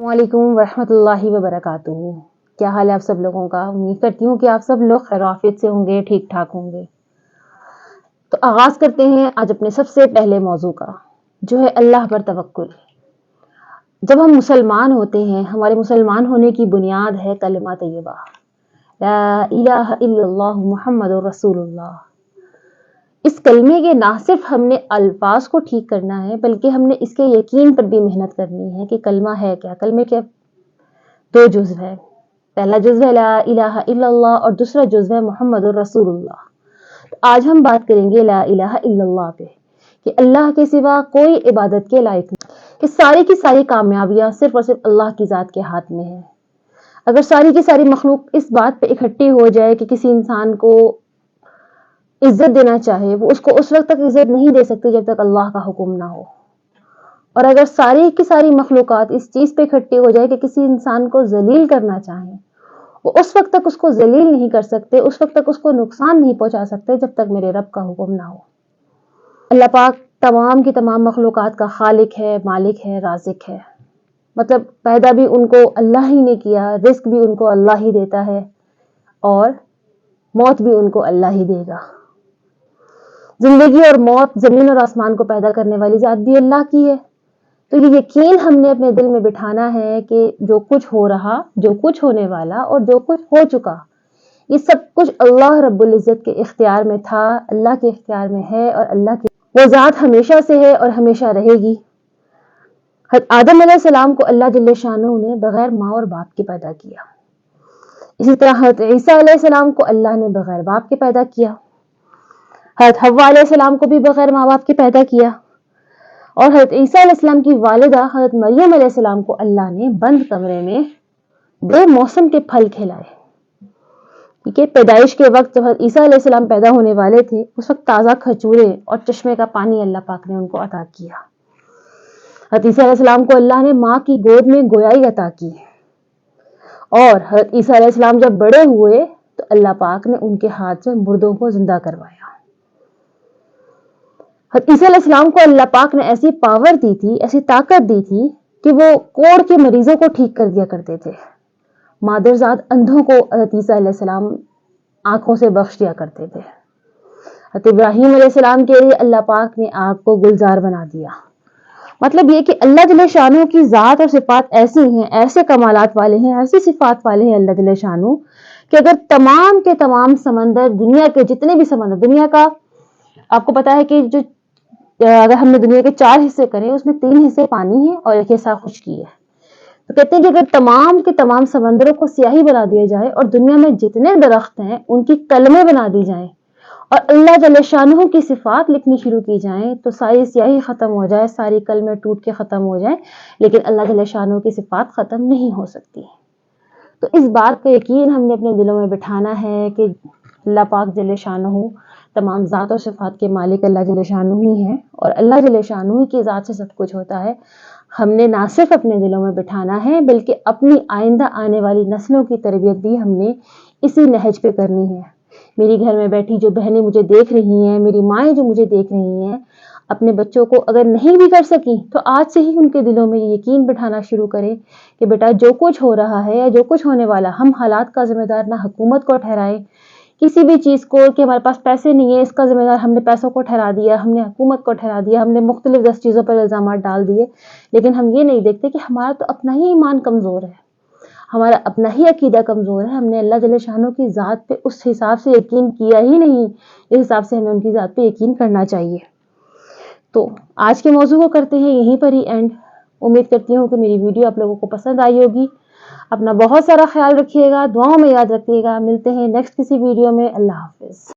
वालेकुम वरहमतुल्लाहि वबरकातुहू। क्या हाल है आप सब लोगों का? उम्मीद करती हूँ कि आप सब लोग खैरियत से होंगे, ठीक ठाक होंगे। तो आगाज करते हैं आज अपने सबसे पहले मौजू का, जो है अल्लाह पर तवक्कुल। जब हम मुसलमान होते हैं, हमारे मुसलमान होने की बुनियाद है कलिमा तैयबा, ला इलाहा इल्लल्लाह मुहम्मदुर रसूलुल्लाह। इस कलमे के ना सिर्फ हमने अल्फाज को ठीक करना है, बल्कि हमने इसके यकीन पर भी मेहनत करनी है कि कलमा है क्या। कलमे के दो जुज़्व है, पहला जुज़्व है ला इलाहा इल्लल्लाह और दूसरा जुज़्व है मुहम्मदुर रसूलुल्लाह। तो आज हम बात करेंगे ला इलाहा इल्लल्लाह पे, कि अल्लाह के सिवा कोई इबादत के लायक नहीं, कि सारी की सारी कामयाबियां सिर्फ और सिर्फ अल्लाह की जात के हाथ में है। अगर सारी की सारी मखलूक इस बात पे इकट्ठी हो जाए कि किसी इंसान को इज्जत देना चाहे, वो उसको उस वक्त तक इज्जत नहीं दे सकती जब तक अल्लाह का हुक्म ना हो। और अगर सारी की सारी मखलूकात इस चीज पे इकट्ठी हो जाए कि किसी इंसान को जलील करना चाहे, वो उस वक्त तक उसको जलील नहीं कर सकते, उस वक्त तक उसको नुकसान नहीं पहुंचा सकते जब तक मेरे रब का हुक्म ना हो। अल्लाह पाक तमाम की तमाम मखलूकात का खालिक है, मालिक है, राज़िक है। मतलब पैदा भी उनको अल्लाह ही ने किया, रिस्क भी उनको अल्लाह ही देता है और मौत भी उनको अल्लाह ही देगा। जिंदगी और मौत, जमीन और आसमान को पैदा करने वाली जात भी अल्लाह की है। तो ये यकीन हमने अपने दिल में बिठाना है कि जो कुछ हो रहा, जो कुछ होने वाला और जो कुछ हो चुका, ये सब कुछ अल्लाह रब्बुल इज्जत के इख्तियार में था, अल्लाह के इख्तियार में है और अल्लाह की वो जात हमेशा से है और हमेशा रहेगी। आदम अलैहिस्सलाम को अल्लाह जल्ले शानहू ने बगैर माँ और बाप के पैदा किया। इसी तरह हज़रत ईसा अलैहिस्सलाम को अल्लाह ने बगैर बाप के पैदा किया। हज़रत हव्वा अलैहिस्सलाम को भी बगैर माँ बाप के पैदा किया। और हज़रत ईसा अलैहिस्सलाम की वालिदा हज़रत मरियम अलैहिस्सलाम को अल्लाह ने बंद कमरे में बेमौसम के फल खिलाए। ठीक है, पैदाइश के वक्त जब हज़रत ईसा अलैहिस्सलाम पैदा होने वाले थे, उस वक्त ताज़ा खजूरें और चश्मे का पानी अल्लाह पाक ने उनको अता किया। हज़रत ईसा अलैहिस्सलाम को अल्लाह ने माँ की गोद में गोयाई अता की। और हज़रत ईसा अलैहिस्सलाम जब बड़े हुए तो अल्लाह पाक ने उनके हाथ से मुर्दों को जिंदा करवाया। हज़रत ईसा अलैहिस्सलाम को अल्लाह पाक ने ऐसी पावर दी थी, ऐसी ताकत दी थी कि वो कोढ़ के मरीजों को ठीक कर दिया करते थे। मादरजाद अंधों को हज़रत ईसा अलैहिस्सलाम आंखों से बख्श दिया करते थे। हज़रत इब्राहीम अलैहिस्सलाम के लिए अल्लाह पाक ने आग को गुलजार बना दिया। मतलब ये कि अल्लाह जल्ले शानहू की जात और सिफात ऐसी हैं, ऐसे कमालात वाले हैं, ऐसी सिफात वाले हैं अल्लाह जल्ले शानहू, कि अगर तमाम के तमाम समंदर, दुनिया के जितने भी समंदर, दुनिया का आपको पता है कि जो अगर हमने दुनिया के 4 हिस्से करें, उसमें 3 हिस्से पानी है और 1 हिस्सा खुश्की है। तो कहते हैं कि अगर तमाम के तमाम समंदरों को स्याही बना दिया जाए और दुनिया में जितने दरख्त हैं उनकी कलमें बना दी जाएं और अल्लाह जल्ले शानहू की सिफात लिखनी शुरू की जाए, तो सारी स्याही खत्म हो जाए, सारी कलमें टूट के खत्म हो जाए, लेकिन अल्लाह जल्ले शानहू की सिफात खत्म नहीं हो सकती। तो इस बात का यकीन हमने अपने दिलों में बिठाना है कि अल्लाह पाक जल्ले शानहू तमाम ज़ात और सिफात के मालिक अल्लाह जल्ले शानहू ही हैं और अल्लाह जल्ले शानहू की ज़ात से सब कुछ होता है। हमने ना सिर्फ अपने दिलों में बिठाना है, बल्कि अपनी आइंदा आने वाली नस्लों की तरबियत भी हमने इसी नहज पे करनी है। मेरी घर में बैठी जो बहनें मुझे देख रही हैं, मेरी माएँ जो मुझे देख रही हैं, अपने बच्चों को अगर नहीं भी कर सकी तो आज से ही उनके दिलों में यकीन बिठाना शुरू करें कि बेटा जो कुछ हो रहा है या जो कुछ होने वाला, हम हालात का जिम्मेदार ना हुकूमत को ठहराएं, किसी भी चीज को कि हमारे पास पैसे नहीं है इसका जिम्मेदार हमने पैसों को ठहरा दिया, हमने हुकूमत को ठहरा दिया, हमने मुख्तलिफ 10 चीजों पर इल्जाम डाल दिए, लेकिन हम ये नहीं देखते कि हमारा तो अपना ही ईमान कमजोर है, हमारा अपना ही अकीदा कमजोर है। हमने अल्लाह जल्ले शानहू की जात पे उस हिसाब से यकीन किया ही नहीं, इस हिसाब से हमें उनकी जात पे यकीन करना चाहिए। तो आज के मौजू को करते हैं यहीं पर ही एंड। उम्मीद करती हूँ कि मेरी वीडियो आप लोगों को पसंद आई होगी। अपना बहुत सारा ख्याल रखिएगा, दुआओं में याद रखिएगा। मिलते हैं नेक्स्ट किसी वीडियो में। अल्लाह हाफिज।